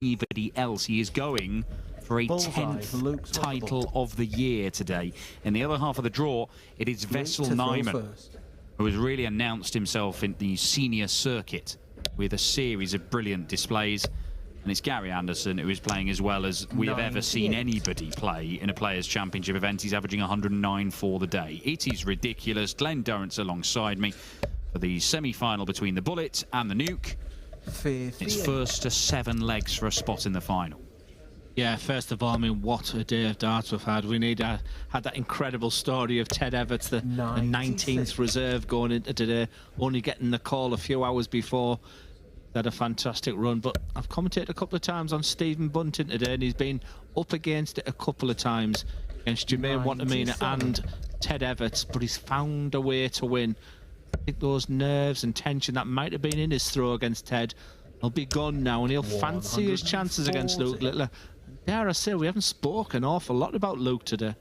anybody else. He is going for a 10th title of the year today. In the other half of the draw, it is Vessel Nyman, who has really announced himself in the senior circuit with a series of brilliant displays. And it's Gary Anderson, who is playing as well as we have ever seen anybody play in a Players' Championship event. He's averaging 109 for the day. It is ridiculous. Glenn Durrance alongside me for the semi-final between the Bullet and the Nuke. It's first to 7 legs for a spot in the final. Yeah, first of all, I mean, what a day of darts we've had. We had that incredible story of Ted Everts, the 19th reserve going into today, only getting the call a few hours before. Had a fantastic run, but I've commentated a couple of times on Stephen Bunting today, and he's been up against it a couple of times against Jermaine Wantamina and Ted Everts, but he's found a way to win. I think those nerves and tension that might have been in his throw against Ted will be gone now, and he'll fancy his chances against Luke Littler. Dare I say, we haven't spoken an awful lot about Luke today.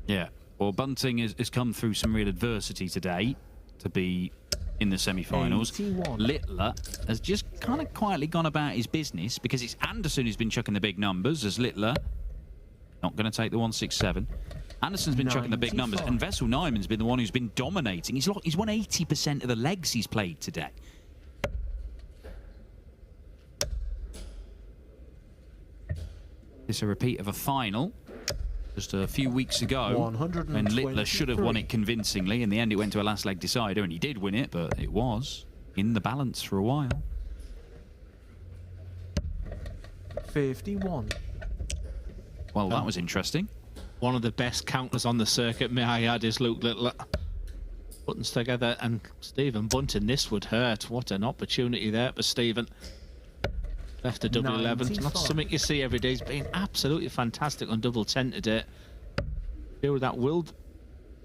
Yeah, well, Bunting has come through some real adversity today to be in the semi-finals. Littler has just kind of quietly gone about his business, because it's Anderson who's been chucking the big numbers, as Littler not going to take the 167. Anderson's been chucking the big numbers, and Vessel Nyman's been the one who's been dominating. He's won 80% of the legs he's played today. It's a repeat of a final just a few weeks ago when Littler should have won it convincingly. In the end, it went to a last leg decider, and he did win it, but it was in the balance for a while. 51. Well, that was interesting. One of the best counters on the circuit, may I add, is Luke Littler. Buttons together, and Stephen Bunting, this would hurt. What an opportunity there for Stephen. Left a double 11. Not something you see every day. He's been absolutely fantastic on double 10 today. Feel that will.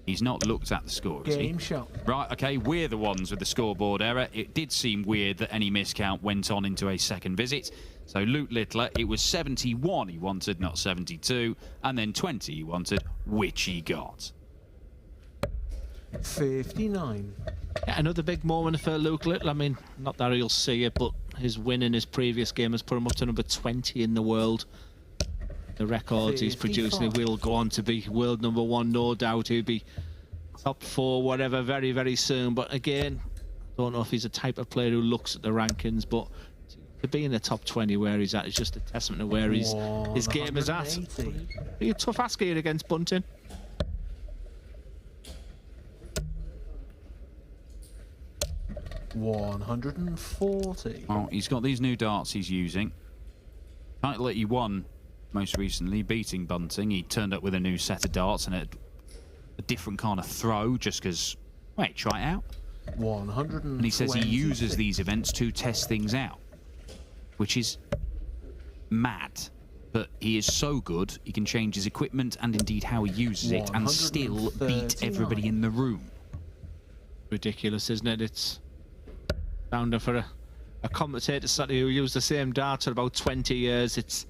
He's not looked at the score, has he? Game shot. Right, okay, we're the ones with the scoreboard error. It did seem weird that any miscount went on into a second visit. So Luke Littler, it was 71 he wanted, not 72, and then 20 he wanted, which he got. 59. Yeah, another big moment for Luke Littler. I mean, not that he'll see it, but his win in his previous game has put him up to number 20 in the world. The records he's producing, he will go on to be world number 1, no doubt. He'll be top 4, whatever, very, very soon. But again, I don't know if he's a type of player who looks at the rankings, but to be in the top 20 where he's at is just a testament to where his game is at. Be a tough ask here against Bunting. $140. Well, he's got these new darts he's using. Title that he won most recently, beating Bunting. He turned up with a new set of darts and a different kind of throw, just because, wait, try it out. 100. And he says he uses these events to test things out, which is mad. But he is so good, he can change his equipment and indeed how he uses it and still beat everybody in the room. Ridiculous, isn't it? It's founder for a commentator who used the same darts for about 20 years. It's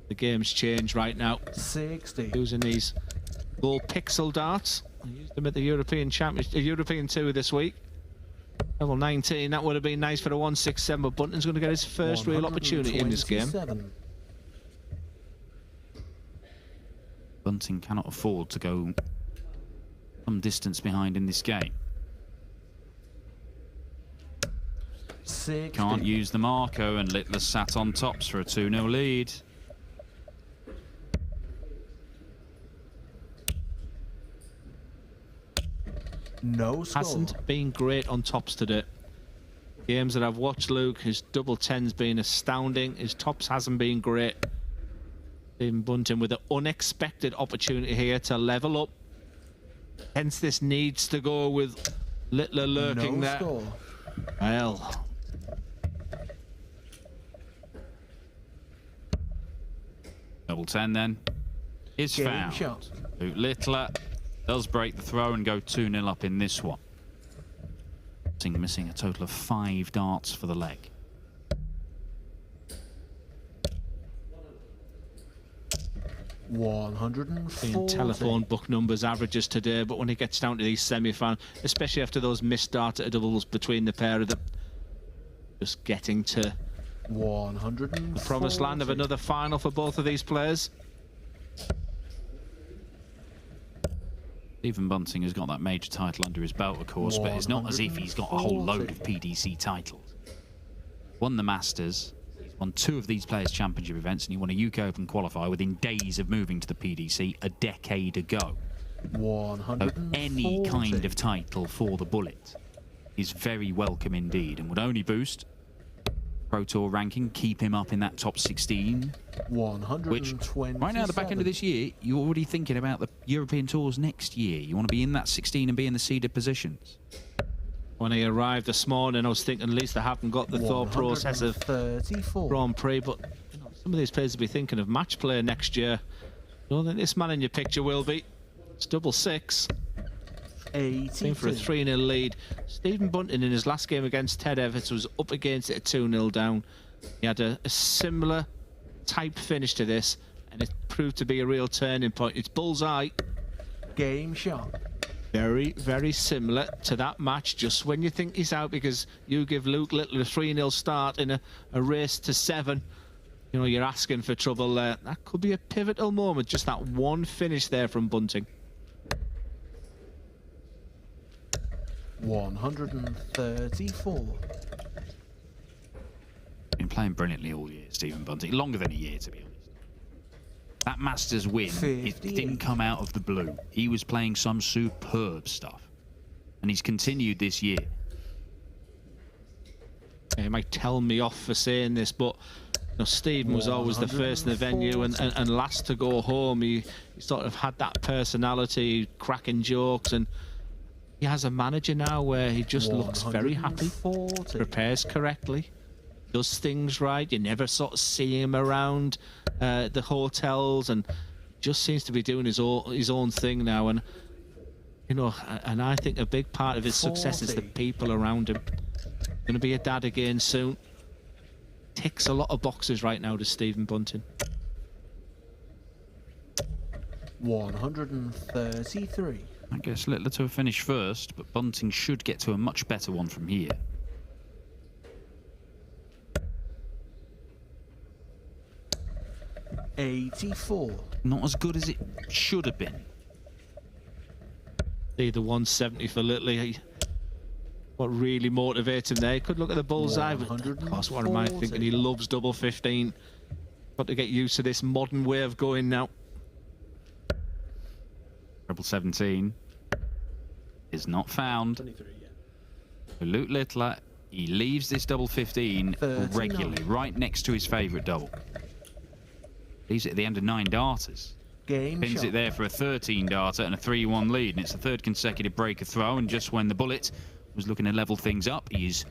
the game's changed right now. 60. Using these gold pixel darts. I used them at the European Championship, European Tour this week. Level 19. That would have been nice for a 167, but Bunting's going to get his first real opportunity in this game. Bunting cannot afford to go some distance behind in this game. 60. Can't use the Marco, and Littler sat on tops for a 2-0 lead. No score. Hasn't been great on tops today. Games that I've watched, Luke, his double 10's been astounding. His tops hasn't been great. Stephen Bunting with an unexpected opportunity here to level up. Hence, this needs to go with Littler lurking there. Score. Well, double 10 then is found. Shot. Luke Littler does break the throw and go 2-0 up in this one. Bunting missing a total of 5 darts for the leg. $140. Telephone book numbers averages today, but when it gets down to these semi-finals, especially after those missed darts at doubles between the pair of them, just getting to 140. The promised land of another final for both of these players. Stephen Bunting has got that major title under his belt, of course, but it's not as if he's got a whole load of PDC titles. Won the Masters, he's won 2 of these Players' Championship events, and he won a UK Open qualifier within days of moving to the PDC a decade ago. 140. So any kind of title for the Bullet is very welcome indeed, and would only boost Pro Tour ranking, keep him up in that top 16. 127. Which, right now, at the back end of this year, you're already thinking about the European Tours next year. You want to be in that 16 and be in the seeded positions. When he arrived this morning, I was thinking at least they haven't got the thought process of Grand Prix, but you know, some of these players will be thinking of match play next year. I don't think this man in your picture will be. It's double 6. 82. For a 3-0 lead. Stephen Bunting in his last game against Ted Everts was up against it at 2-0 down. He had a similar type finish to this, and it proved to be a real turning point. It's bullseye. Game shot. Very, very similar to that match, just when you think he's out because you give Luke Little a 3-0 start in a race to 7. You know, you're asking for trouble there. That could be a pivotal moment, just that one finish there from Bunting. 134. Been playing brilliantly all year, Stephen Bunting. Longer than a year, to be honest. That Masters win, it didn't come out of the blue. He was playing some superb stuff. And he's continued this year. He might tell me off for saying this, but you know, Stephen was always the first in the venue and last to go home. He sort of had that personality, cracking jokes, and he has a manager now where he just looks very happy, prepares correctly, does things right. You never sort of see him around the hotels, and just seems to be doing his own thing now. And you know, and I think a big part of his success is the people around him. Going to be a dad again soon. Ticks a lot of boxes right now to Stephen Bunting. 133. I guess Littler to a finish first, but Bunting should get to a much better one from here. $84. Not as good as it should have been. See the 170 for Littler. What really motivates him there? He could look at the bullseye, but of course, what am I thinking? He loves double 15. Got to get used to this modern way of going now. Treble 17 is not found. 23, yeah. Luke Littler, he leaves this double 15 regularly, right next to his favourite double. Leaves it at the end of 9 darters. Pins it there for a 13 darter and a 3-1 lead, and it's the 3rd consecutive breaker throw, and just when the Bullet was looking to level things up, he's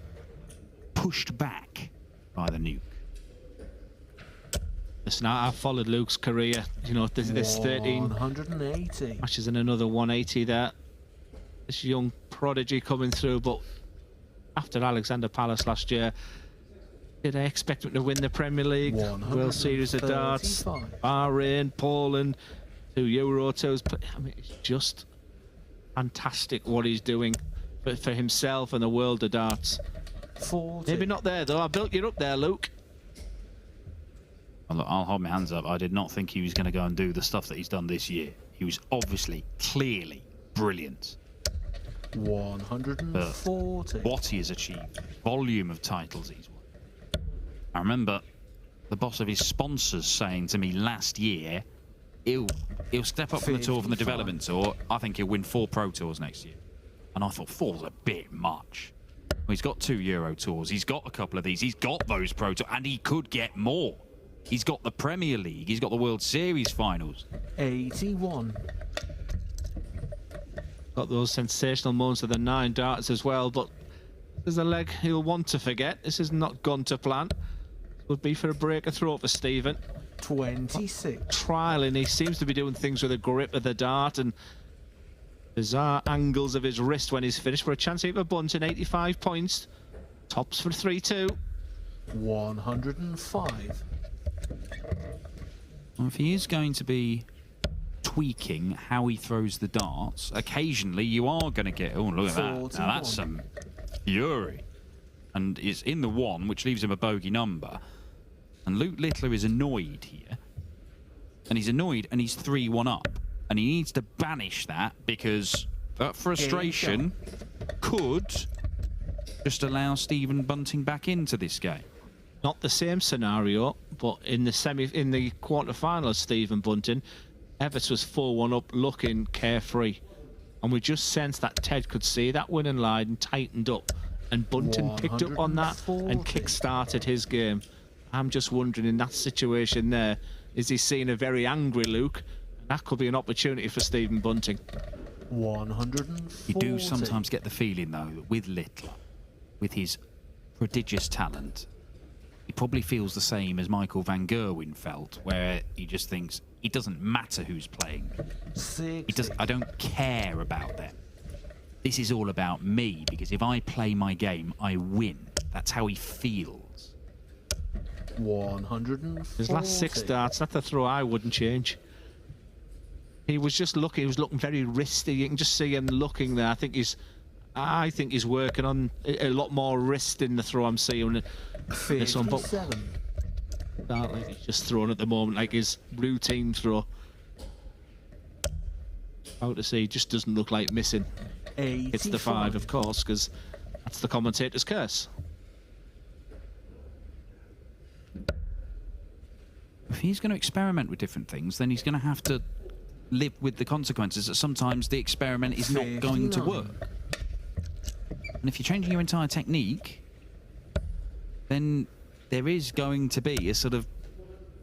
pushed back by the nuke. Listen, I've followed Luke's career. You know, this 13 180 matches in another 180 there. This young prodigy coming through, but after Alexander Palace last year, did I expect him to win the Premier League, World Series of Darts, Bahrain, Poland, 2 Euro Tours? I mean, it's just fantastic what he's doing for himself and the world of darts. 40. Maybe not there though. I built you up there, Luke. I'll hold my hands up. I did not think he was going to go and do the stuff that he's done this year. He was obviously, clearly brilliant. 140. But what he has achieved, volume of titles he's won. I remember the boss of his sponsors saying to me last year, he'll step up from the tour, from the development tour. I think he'll win 4 Pro Tours next year. And I thought 4's a bit much. Well, he's got 2 Euro Tours. He's got a couple of these. He's got those Pro Tours, and he could get more. He's got the Premier League. He's got the World Series finals. 81. Got those sensational moments of the 9 darts as well, but there's a leg he'll want to forget. This has not gone to plan. Would be for a breaker throw for Stephen. 26. Trialing, he seems to be doing things with the grip of the dart and bizarre angles of his wrist when he's finished, for a chance here for Bunting. 85 points. Tops for 3-2. 105. Well, if he is going to be tweaking how he throws the darts, occasionally you are going to get... Oh, look at that. Now that's some fury. and is in the 1, which leaves him a bogey number. And Luke Littler is annoyed here. And he's annoyed, and he's 3-1 up. And he needs to banish that, because that frustration could just allow Stephen Bunting back into this game. Not the same scenario, but in the quarter-final, Stephen Bunting, Everts was 4-1 up, looking carefree. And we just sensed that Ted could see that winning line and tightened up. And Bunting picked up on that and kick-started his game. I'm just wondering, in that situation there, is he seeing a very angry Luke? That could be an opportunity for Stephen Bunting. 140. You do sometimes get the feeling, though, that with Littler, with his prodigious talent, he probably feels the same as Michael Van Gerwen felt, where he just thinks it doesn't matter who's playing. I don't care about them. This is all about me, because if I play my game, I win. That's how he feels. 140. His last 6 darts, that's a throw I wouldn't change. He was just looking. He was looking very wristy. You can just see him looking there. I think he's working on a lot more wrist in the throw I'm seeing. This one, but like he's just throwing at the moment, like his routine throw. Out to see, just doesn't look like missing. 85. It's the 5, of course, because that's the commentator's curse. If he's going to experiment with different things, then he's going to have to live with the consequences that sometimes the experiment is not going to work. And if you're changing your entire technique, then there is going to be a sort of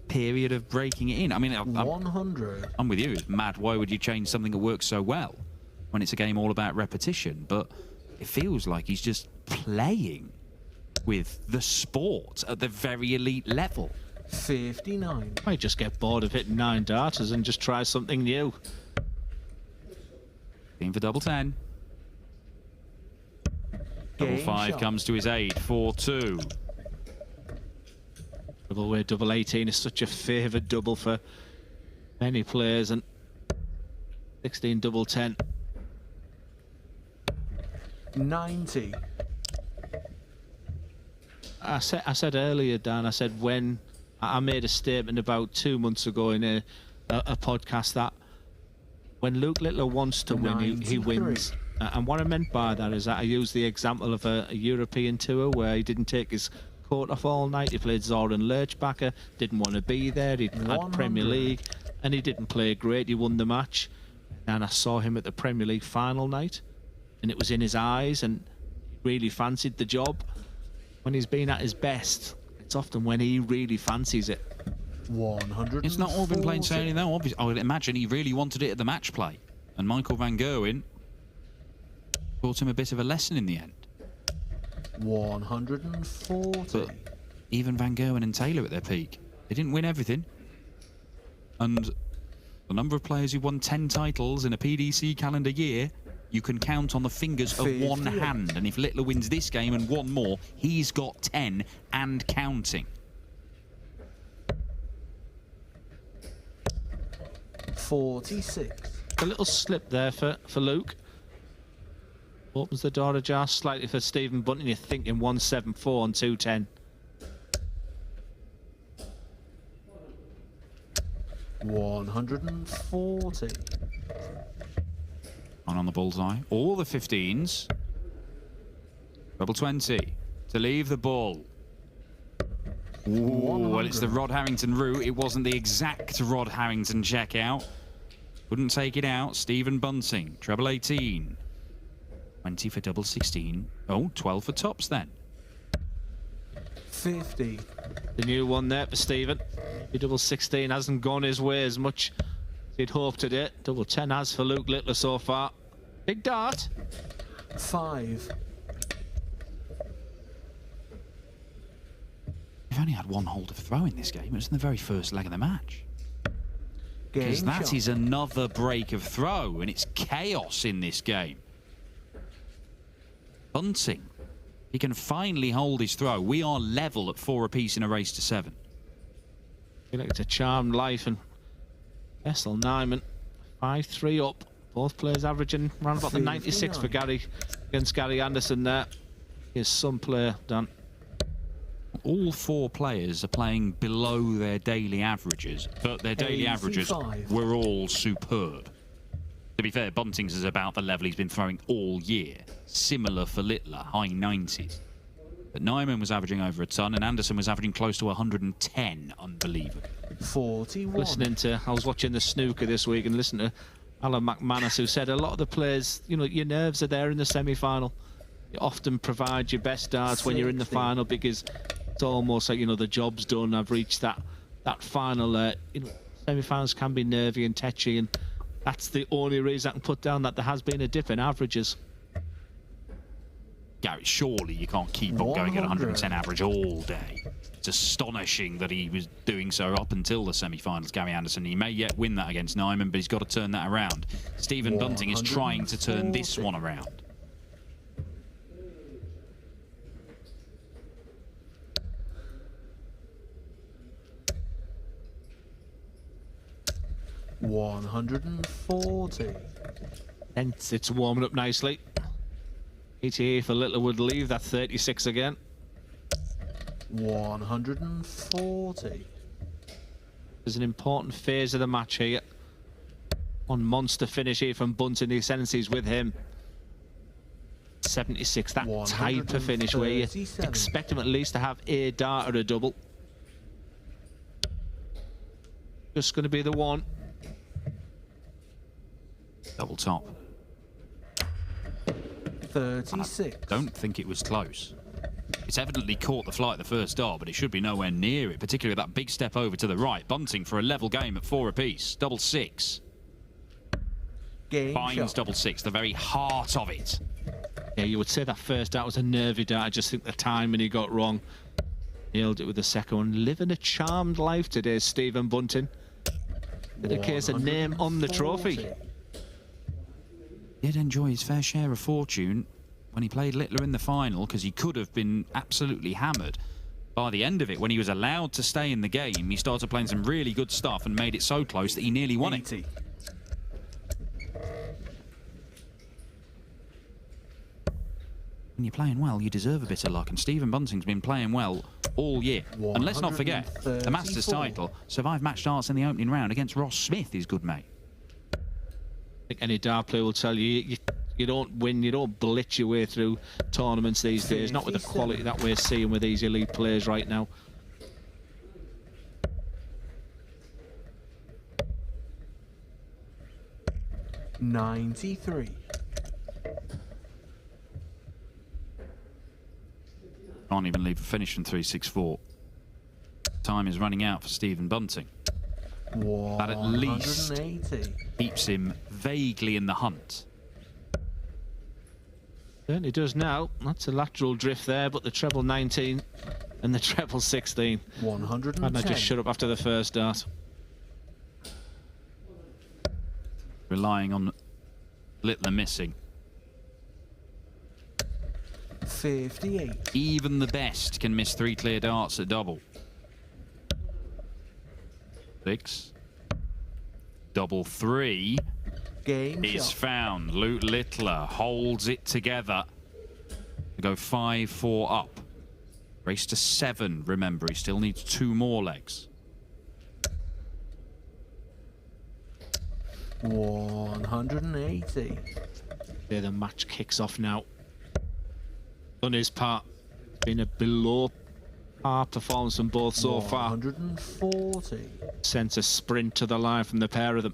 period of breaking it in. I mean, 100. I'm with you. It's mad. Why would you change something that works so well when it's a game all about repetition? But it feels like he's just playing with the sport at the very elite level. 59. Might just get bored of hitting 9 darters and just try something new. Team for double 10. Double 5 comes to his aid. 4-2. Double way, double 18 is such a favoured double for many players, and 16 double 10. 90. I said earlier, Dan, I said when I made a statement about 2 months ago in a podcast that when Luke Littler wants to win, he wins. And what I meant by that is that I used the example of a European tour where he didn't take his coat off all night. He played Zoran Lerchbacher, didn't want to be there. He'd had Premier League, and he didn't play great. He won the match. And I saw him at the Premier League final night, and it was in his eyes, and he really fancied the job. When he's been at his best, it's often when he really fancies it. 100. It's not all been plain sailing, though. Obviously, I would imagine he really wanted it at the match play. And Michael Van Gerwen taught him a bit of a lesson in the end. 140. But even Van Gerwen and Taylor at their peak, they didn't win everything. And the number of players who won 10 titles in a PDC calendar year, you can count on the fingers of one hand. And if Littler wins this game and one more, he's got 10 and counting. 46. A little slip there for Luke. Opens the door ajar slightly for Stephen Bunting. You're thinking 174 and 210. 140. On the bullseye. All the 15s. Double 20 to leave the ball. Ooh, well, it's the Rod Harrington route. It wasn't the exact Rod Harrington checkout. Couldn't take it out. Stephen Bunting, treble 18. 20 for double 16. Oh, 12 for tops then. 50. The new one there for Stephen. The double 16 hasn't gone his way as much as he'd hoped it did. Double 10 has for Luke Littler so far. Big dart. 5. We've only had one hold of throw in this game. It was in the very first leg of the match. Because that is another break of throw, and it's chaos in this game. Bunting, he can finally hold his throw. We are level at 4 apiece in a race to 7. I feel like it's a charmed life, and Essel Nyman 5-3 up. Both players averaging around about the 96 for Gary against Gary Anderson there. Here's some player, Dan. All 4 players are playing below their daily averages, but their daily averages were all superb. To be fair, Bunting's is about the level he's been throwing all year. Similar for Littler, high 90s. But Nyman was averaging over a ton, and Anderson was averaging close to 110. Unbelievable. 41. I was watching the snooker this week and listening to Alan McManus, who said a lot of the players, you know, your nerves are there in the semi-final. You often provide your best darts when you're in the final, because it's almost like, you know, the job's done. I've reached that final. You know, semi-finals can be nervy and tetchy, and that's the only reason I can put down that there has been a dip in averages. Gary, surely you can't keep on going at 110 average all day. It's astonishing that he was doing so up until the semi-finals, Gary Anderson. He may yet win that against Nyman, but he's got to turn that around. Stephen Bunting is trying to turn this one around. $140. And it's warming up nicely. ETA for Littler would leave that 36 again. 140. There's an important phase of the match here. On monster finish here from Bunting. The ascendancy's with him. 76, that type of finish where you expect him at least to have a dart or a double. Just going to be the one. Double top. 36. I don't think it was close. It's evidently caught the flight the first dart, but it should be nowhere near it, particularly that big step over to the right. Bunting for a level game at 4 apiece. Double 6. Finds double 6, the very heart of it. Yeah, you would say that first dart was a nervy dart. I just think the timing he got wrong. Nailed it with the second one. Living a charmed life today, Stephen Bunting. Bit of case of name on the trophy. Did enjoy his fair share of fortune when he played Littler in the final, because he could have been absolutely hammered. By the end of it, when he was allowed to stay in the game, he started playing some really good stuff and made it so close that he nearly won it. When you're playing well, you deserve a bit of luck, and Stephen Bunting's been playing well all year. And let's not forget, the Masters title, survived match darts in the opening round against Ross Smith, his good mate. I think any dart player will tell you, you don't win, you don't blitz your way through tournaments these days, not with the quality that we're seeing with these elite players right now. $93. Can't even leave a finish from 364. Time is running out for Stephen Bunting. That at least keeps him vaguely in the hunt. Certainly does now. That's a lateral drift there, but the treble 19 and the treble 16. 110. And I just shut up after the first dart. Relying on Littler missing. 58. Even the best can miss 3 clear darts at double. 6. Double 3 is found. Luke Littler holds it together to go 5-4 up. Race to 7, remember, he still needs 2 more legs. 180. There, the match kicks off now. On his part, it's been a below par performance from both so far. 140. Sent a sprint to the line from the pair of them.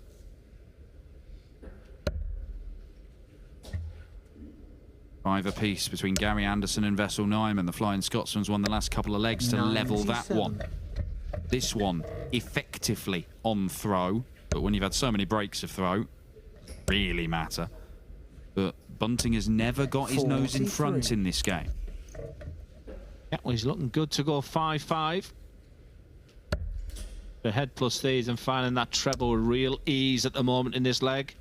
Five apiece between Gary Anderson and Vessel Nyman. The Flying Scotsman's won the last couple of legs to level that one. This one effectively on throw, but when you've had so many breaks of throw, really matter. But Bunting has never got his nose in front in this game. Yeah, well, he's looking good to go 5-5. The head plus these and finding that treble real ease at the moment in this leg.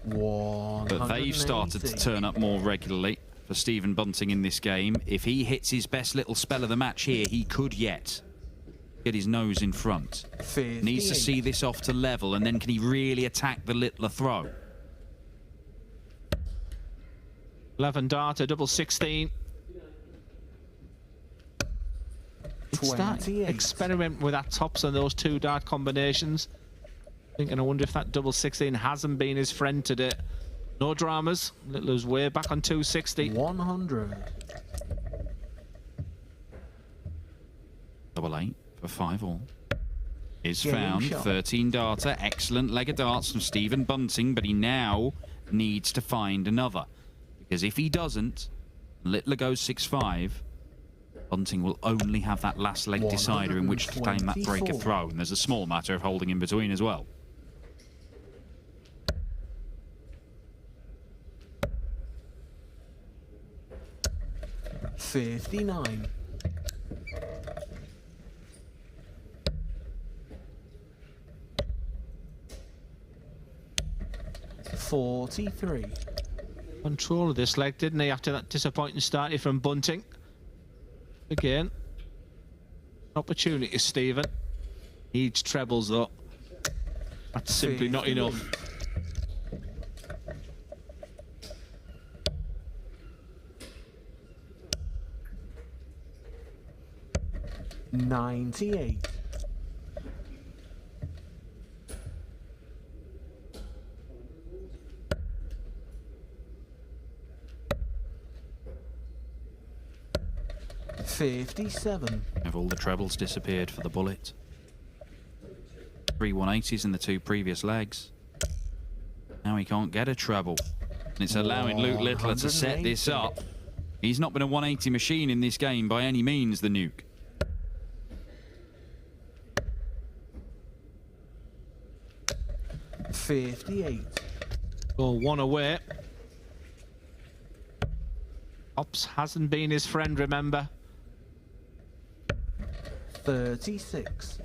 But they've started to turn up more regularly for Stephen Bunting in this game. If he hits his best little spell of the match here, he could yet get his nose in front. 58. Needs to see this off to level, and then can he really attack the Littler throw? 11 darter, double 16. It's that 28. experiment with that tops and those 2 dart combinations. Thinking, I wonder if that double 16 hasn't been his friend today. No dramas. Littler's way back on 260. 100. Double 8 for 5 all. Is Game found. shot. 13 darter. Excellent leg of darts from Stephen Bunting, but he now needs to find another. Because if he doesn't, Littler goes 6-5. Bunting will only have that last leg decider in which to claim that breaker throw. And there's a small matter of holding in between as well. $59. 43. Control of this leg, didn't he, after that disappointing start here from Bunting? Again, opportunity, Stephen. Needs trebles, though. That's simply not enough. 98. $57. Have all the trebles disappeared for the bullet. 3 180s in the 2 previous legs. Now he can't get a treble. And it's allowing Luke Littler to set this up. He's not been a 180 machine in this game by any means, the Nuke. $58. Go 1 away. Ops hasn't been his friend, remember. 36.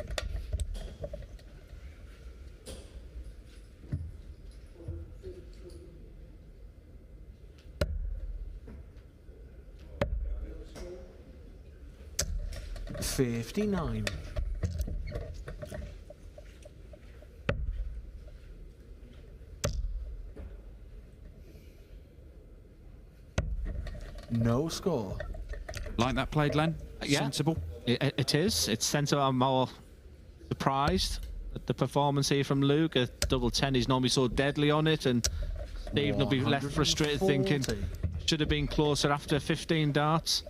$59. No score. Like that play, Glenn? Yeah. Sensible? It is. It's sensible. I'm more surprised at the performance here from Luke. A double 10, he's normally so deadly on it, and Stephen will be left frustrated thinking should have been closer after 15 darts.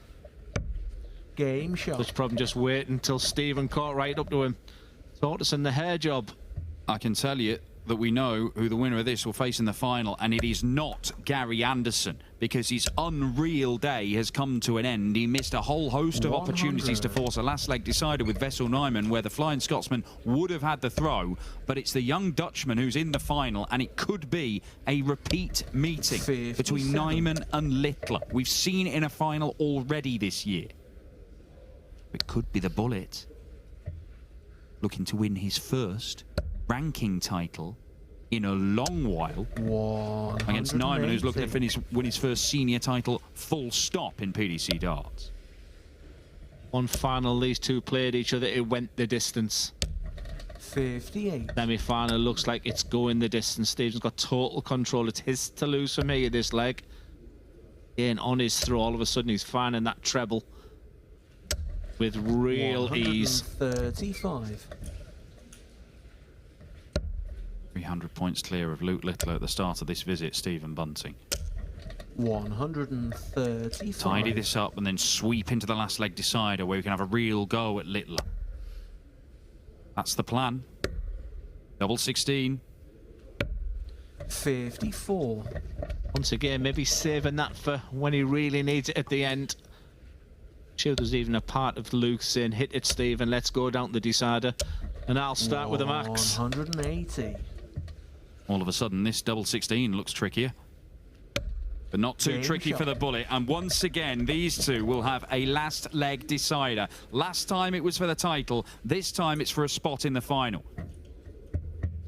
Game shot. Which problem just wait until Stephen caught right up to him. Tortoise in the hair job. I can tell you that we know who the winner of this will face in the final, and it is not Gary Anderson, because his unreal day has come to an end. He missed a whole host of 100. opportunities to force a last leg decider with Vessel Nyman, where the Flying Scotsman would have had the throw, but it's the young Dutchman who's in the final, and it could be a repeat meeting 57. between Nyman and Littler. We've seen it in a final already this year. It could be the Bullet looking to win his first ranking title in a long while against Nyman, who's looking to win his first senior title full stop in PDC darts. One final, these two played each other, it went the distance. 58. Semi-final looks like it's going the distance. Stephen's got total control. It's his to lose for me, this leg. Again, on his throw, all of a sudden he's finding that treble with real ease. 35. 300 points clear of Luke Littler at the start of this visit, Stephen Bunting. 135. Tidy this up and then sweep into the last leg decider where we can have a real go at Littler. That's the plan. Double 16. 54. Once again, maybe saving that for when he really needs it at the end. Sure, there's even a part of Luke saying, hit it, Stephen, let's go down to the decider. And I'll start with a max. 180. All of a sudden, this double 16 looks trickier. But not too tricky for the Bullet. And once again, these two will have a last leg decider. Last time it was for the title. This time it's for a spot in the final.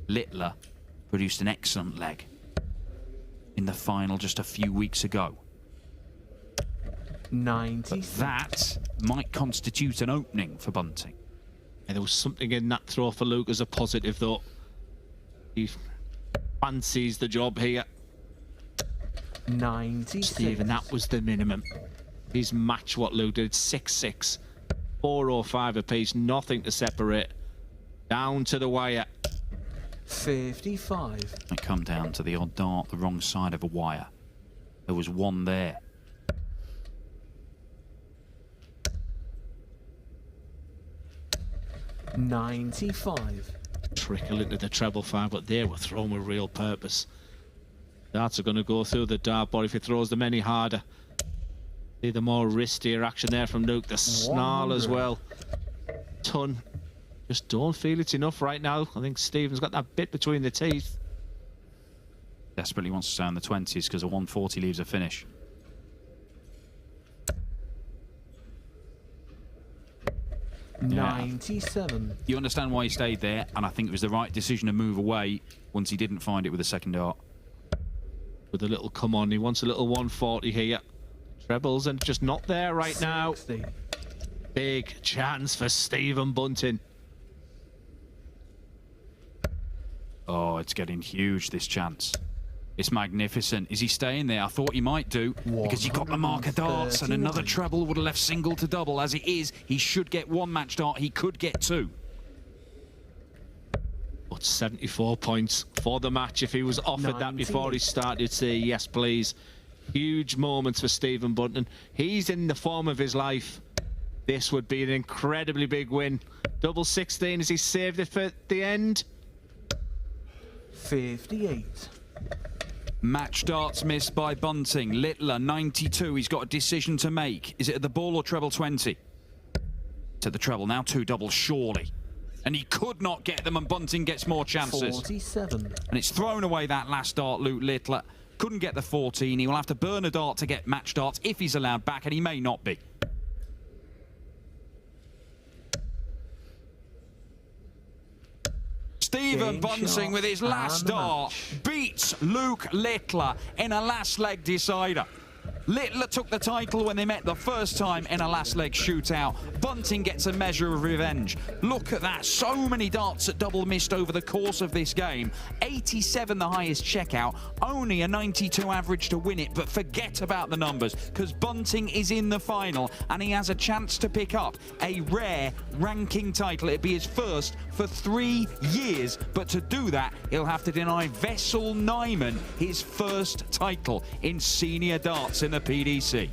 Littler produced an excellent leg in the final just a few weeks ago. 90. That might constitute an opening for Bunting. And there was something in that throw for Luke as a positive, though. He fancies the job here. 96. Stephen, that was the minimum. He's matched what Luke did, 6-6. 4:05 apiece, nothing to separate. Down to the wire. 55. It come down to the odd dart, the wrong side of a wire. There was one there. $95. Trickle into the treble 5, but they were thrown with real purpose. Darts are going to go through the dartboard if he throws them any harder. See the more wristier action there from Luke. The snarl as well. Ton. Just don't feel it's enough right now. I think Stephen's got that bit between the teeth. Desperately wants to stay in the 20s because a 140 leaves a finish. Yeah. 97. You understand why he stayed there, and I think it was the right decision to move away once he didn't find it with the second dart. With a little come on, he wants a little 140 here. Trebles and just not there right 60. now. Big chance for Stephen Bunting. Oh, it's getting huge, this chance. It's magnificent. Is he staying there? I thought he might do, because he got the marker darts, and another treble would have left single to double. As it is, he should get one match dart. He could get two. But 74 points for the match. If he was offered that before he started, say yes, please. Huge moments for Stephen Bunting. He's in the form of his life. This would be an incredibly big win. Double 16 as he saved it for the end. 58. Match darts missed by Bunting. Littler, 92. He's got a decision to make. Is it at the ball or treble 20? To the treble. Now two doubles, surely. And he could not get them, and Bunting gets more chances. 47. And it's thrown away that last dart, Luke Littler. Couldn't get the 14. He will have to burn a dart to get match darts if he's allowed back, and he may not be. Stephen Bunting with his last dart beats Luke Littler in a last leg decider. Littler took the title when they met the first time in a last leg shootout. Bunting gets a measure of revenge. Look at that, so many darts at double missed over the course of this game. 87 the highest checkout, only a 92 average to win it, but forget about the numbers, because Bunting is in the final and he has a chance to pick up a rare ranking title. It'd be his first for 3 years, but to do that, he'll have to deny Vessel Nyman his first title in senior darts in the PDC.